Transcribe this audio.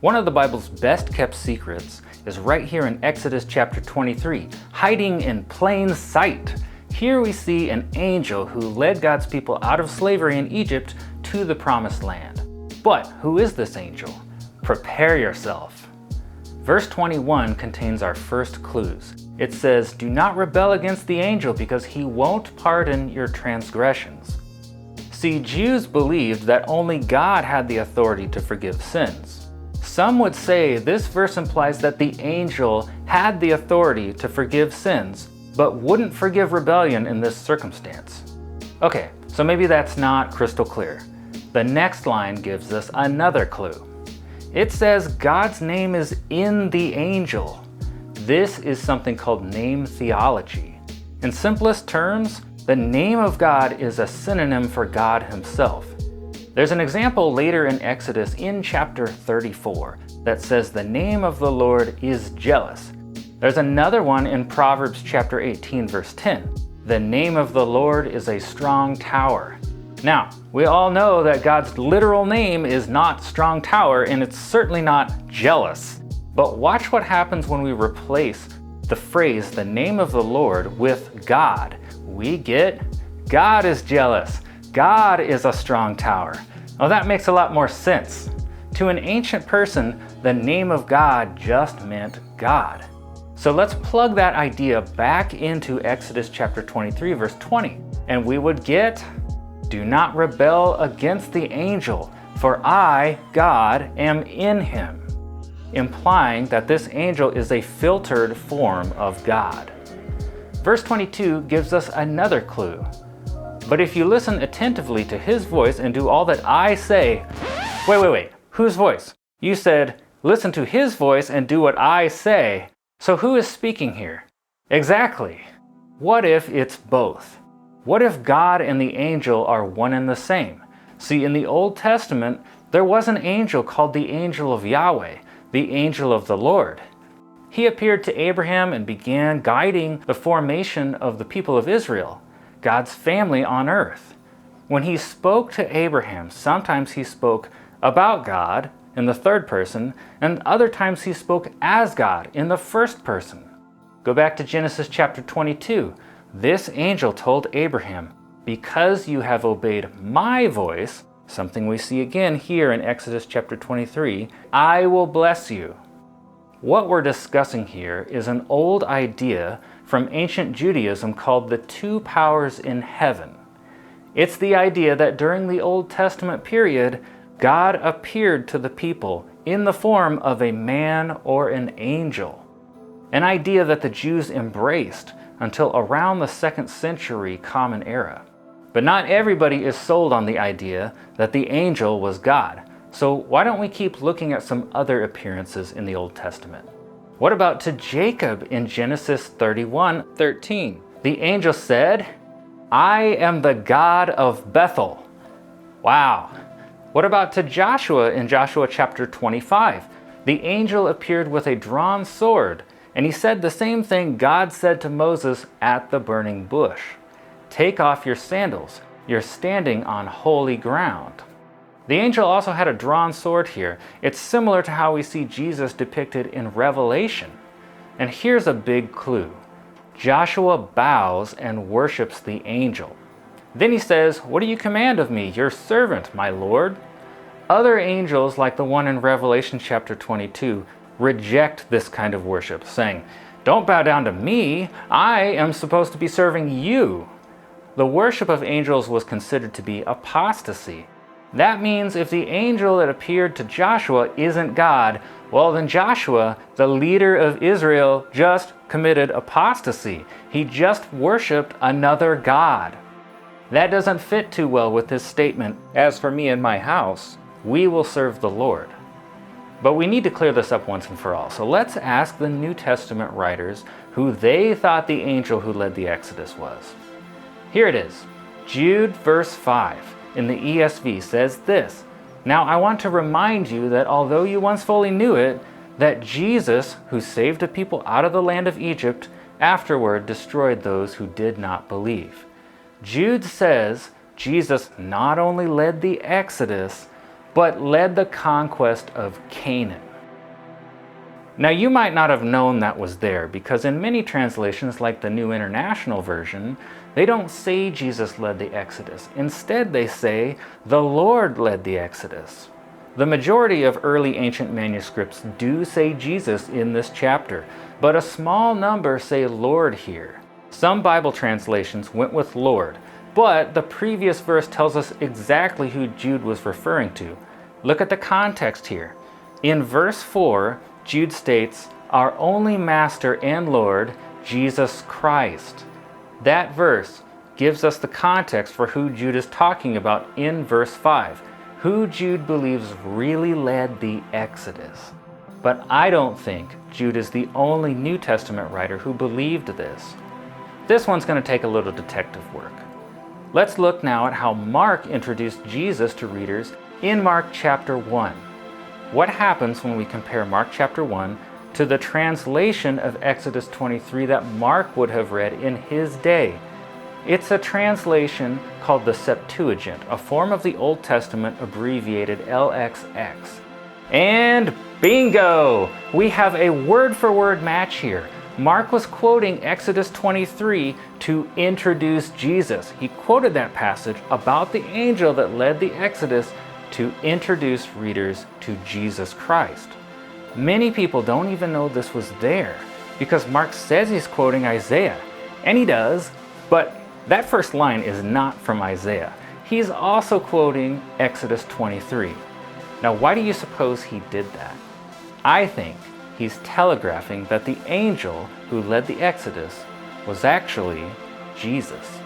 One of the Bible's best kept secrets is right here in Exodus chapter 23, hiding in plain sight. Here we see an angel who led God's people out of slavery in Egypt to the promised land. But who is this angel? Prepare yourself. Verse 21 contains our first clues. It says, "Do not rebel against the angel because he won't pardon your transgressions." See, Jews believed that only God had the authority to forgive sins. Some would say this verse implies that the angel had the authority to forgive sins, but wouldn't forgive rebellion in this circumstance. Okay, so maybe that's not crystal clear. The next line gives us another clue. It says God's name is in the angel. This is something called name theology. In simplest terms, the name of God is a synonym for God himself. There's an example later in Exodus in chapter 34 that says the name of the Lord is jealous. There's another one in Proverbs chapter 18 verse 10. The name of the Lord is a strong tower. Now, we all know that God's literal name is not strong tower, and it's certainly not jealous. But watch what happens when we replace the phrase, the name of the Lord, with God. We get, God is jealous. God is a strong tower. Well, that makes a lot more sense. To an ancient person, the name of God just meant God. So let's plug that idea back into Exodus chapter 23, verse 20, and we would get, "Do not rebel against the angel, for I, God, am in him," implying that this angel is a filtered form of God. Verse 22 gives us another clue. "But if you listen attentively to his voice and do all that I say..." Wait, whose voice? You said, listen to his voice and do what I say. So who is speaking here? Exactly. What if it's both? What if God and the angel are one and the same? See, in the Old Testament, there was an angel called the Angel of Yahweh, the angel of the Lord. He appeared to Abraham and began guiding the formation of the people of Israel, God's family on earth. When he spoke to Abraham, sometimes he spoke about God in the third person, and other times he spoke as God in the first person. Go back to Genesis chapter 22. This angel told Abraham, "Because you have obeyed my voice," something we see again here in Exodus chapter 23, "I will bless you." What we're discussing here is an old idea from ancient Judaism called the two powers in heaven. It's the idea that during the Old Testament period, God appeared to the people in the form of a man or an angel. An idea that the Jews embraced until around the 2nd century Common Era. But not everybody is sold on the idea that the angel was God. So why don't we keep looking at some other appearances in the Old Testament? What about to Jacob in Genesis 31:13? The angel said, "I am the God of Bethel." Wow. What about to Joshua in Joshua chapter 25? The angel appeared with a drawn sword, and he said the same thing God said to Moses at the burning bush. "Take off your sandals. You're standing on holy ground." The angel also had a drawn sword here. It's similar to how we see Jesus depicted in Revelation. And here's a big clue. Joshua bows and worships the angel. Then he says, "What do you command of me, your servant, my Lord?" Other angels, like the one in Revelation chapter 22, reject this kind of worship, saying, "Don't bow down to me. I am supposed to be serving you." The worship of angels was considered to be apostasy. That means if the angel that appeared to Joshua isn't God, well then Joshua, the leader of Israel, just committed apostasy. He just worshiped another God. That doesn't fit too well with his statement, "As for me and my house, we will serve the Lord." But we need to clear this up once and for all. So let's ask the New Testament writers who they thought the angel who led the Exodus was. Here it is. Jude verse 5 in the ESV says this, "Now I want to remind you that although you once fully knew it, that Jesus, who saved a people out of the land of Egypt, afterward destroyed those who did not believe." Jude says Jesus not only led the Exodus, but led the conquest of Canaan. Now you might not have known that was there, because in many translations like the New International Version, they don't say Jesus led the Exodus. Instead they say the Lord led the Exodus. The majority of early ancient manuscripts do say Jesus in this chapter, but a small number say Lord here. Some Bible translations went with Lord, but the previous verse tells us exactly who Jude was referring to. Look at the context here. In verse 4, Jude states, "Our only Master and Lord, Jesus Christ." That verse gives us the context for who Jude is talking about in verse 5, who Jude believes really led the Exodus. But I don't think Jude is the only New Testament writer who believed this. This one's going to take a little detective work. Let's look now at how Mark introduced Jesus to readers in Mark chapter 1. What happens when we compare Mark chapter 1 to the translation of Exodus 23 that Mark would have read in his day? It's a translation called the Septuagint, a form of the Old Testament abbreviated LXX. And bingo! We have a word-for-word match here. Mark was quoting Exodus 23 to introduce Jesus. He quoted that passage about the angel that led the Exodus to introduce readers to Jesus Christ. Many people don't even know this was there because Mark says he's quoting Isaiah, and he does, but that first line is not from Isaiah. He's also quoting Exodus 23. Now, why do you suppose he did that? I think he's telegraphing that the angel who led the Exodus was actually Jesus.